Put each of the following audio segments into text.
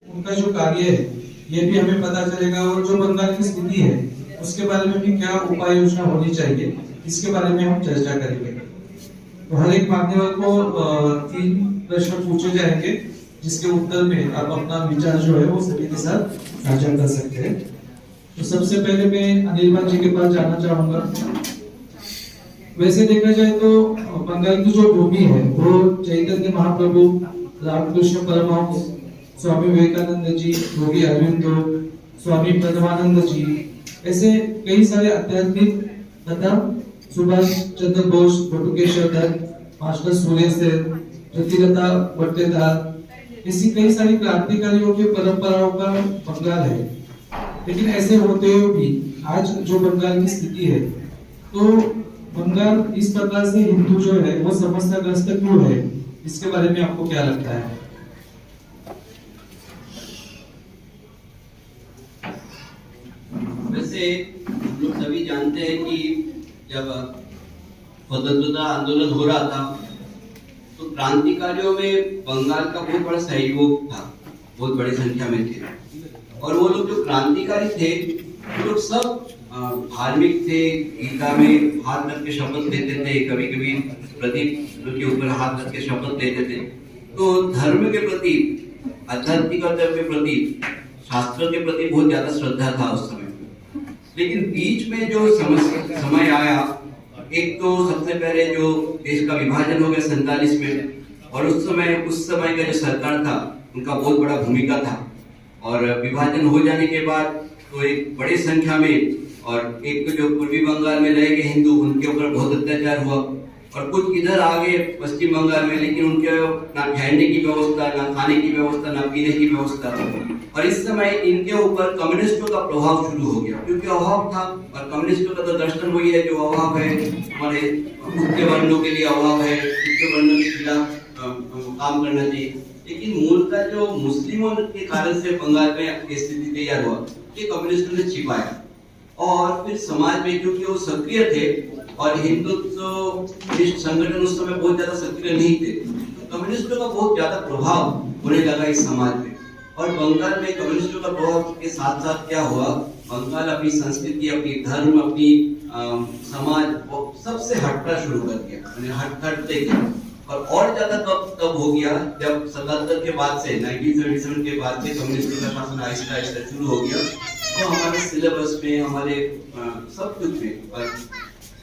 उनका जो कार्य है ये भी हमें पता चलेगा, और जो बंगाल की स्थिति है उसके बारे में भी क्या उपाय योजना होनी चाहिए इसके बारे में हम चर्चा करेंगे। तो हर एक मान्यवर को 3 प्रश्न पूछे जाएंगे जिसके उत्तर में आप अपना विचार जो है वो सभी के साथ साझा कर सकते हैं। तो सबसे पहले मैं अनिर्बान जी के पास जाना चाहूंगा। वैसे देखा जाए तो बंगाल की जो भूमि है वो चैतन्य महाप्रभु, रामकृष्ण परमहंस, स्वामी विवेकानंद जी, योगी अरविंदो, स्वामी प्रथमानंद जी, ऐसे कई सारे आध्यात्मिक तथा सुभाष चंद्र बोस, बटुकेश्वर दत्त, मास्टर सूर्य सेन, प्रतिरता वट्टेदार, ऐसी कई सारी क्रांतिकारियों की परंपराओं का बंगाल है। लेकिन ऐसे होते हुए भी आज जो बंगाल की स्थिति है, तो बंगाल इस प्रकार से हिंदू जो है वो समस्याग्रस्त क्यों है, इसके बारे में आपको क्या लगता है? वैसे हम लोग सभी जानते हैं कि जब स्वतंत्रता आंदोलन हो रहा था तो क्रांतिकारियों में बंगाल का बहुत बड़ा सहयोग था, बहुत बड़ी संख्या में थे। और वो लोग जो क्रांतिकारी थे वो लोग सब धार्मिक थे, गीता में हाथ रख के शपथ लेते थे, कभी कभी प्रदीप के ऊपर हाथ रख के शपथ लेते थे। तो धर्म के प्रति, आध्यात्मिकता के प्रति, शास्त्र के प्रति बहुत ज्यादा श्रद्धा था उस समय। लेकिन बीच में जो समय आया, एक तो सबसे पहले जो देश का विभाजन हो गया 47 में, और उस समय का जो सरकार था उनका बहुत बड़ा भूमिका था। और विभाजन हो जाने के बाद तो एक बड़ी संख्या में, और एक तो जो पूर्वी बंगाल में रह गए हिंदू, उनके ऊपर बहुत अत्याचार हुआ, और कुछ इधर आ गए पश्चिम बंगाल में, लेकिन उनके ना ठहरने की व्यवस्था, ना खाने की व्यवस्था, ना पीने की व्यवस्था। और इस समय इनके ऊपर कम्युनिस्टों का प्रभाव शुरू हो गया, क्योंकि अभाव था। और कम्युनिस्टों का तो दर्शन वही है, जो अभाव है हमारे उच्च वर्णों के लिए अभाव है, उच्च वर्णों के खिलाफ काम करना चाहिए। लेकिन मूलतः जो मुस्लिमों के कारण से बंगाल में स्थिति तैयार हुआ, ये कम्युनिस्टों ने छिपाया। और फिर समाज में क्योंकि वो सक्रिय थे और हिंदुत्व संगठन उस समय बहुत ज्यादा सक्रिय नहीं थे, तो कम्युनिस्टों का बहुत ज्यादा प्रभाव होने लगा इस समाज में। और बंगाल में कम्युनिस्टों का प्रभाव के साथ साथ क्या हुआ, बंगाल अपनी संस्कृति, अपनी धर्म, अपनी समाज सबसे हटना शुरू कर दिया, हटते गए। और ज्यादा तब हो गया जब 77 के बाद से, 1977 के बाद से कम्युनिस्टों का शासन आहिस्ता आहिस्ता शुरू हो गया। तो हमारे सिलेबस में, हमारे सब कुछ में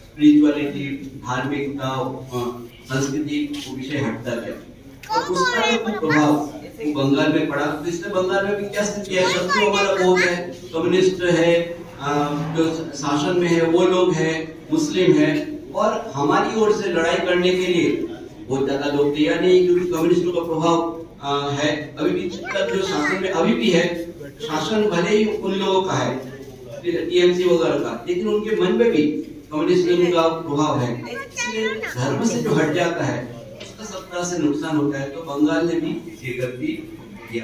स्पिरिचुअलिटी, धार्मिकता, संस्कृति वो विषय हटता गया, और उसका जो प्रभाव बंगाल में पड़ा। तो इसलिए बंगाल में भी क्या स्थिति है, शत्रु हमारा बहुत है, कम्युनिस्ट है, जो शासन में है वो लोग हैं, मुस्लिम है, और हमारी ओर से लड़ाई करने के लिए बहुत ज्यादा लोग तैयार नहीं, क्योंकि कम्युनिस्टों का प्रभाव है अभी भी तक जो शासन में अभी भी है। शासन भले ही उन लोगों का है, टीएमसी वगैरह का, लेकिन उनके मन में भी कम्युनिज्म का प्रभाव है। धर्म से जो हट जाता है उसका सब तरह से नुकसान होता है। तो बंगाल ने भी ये गलती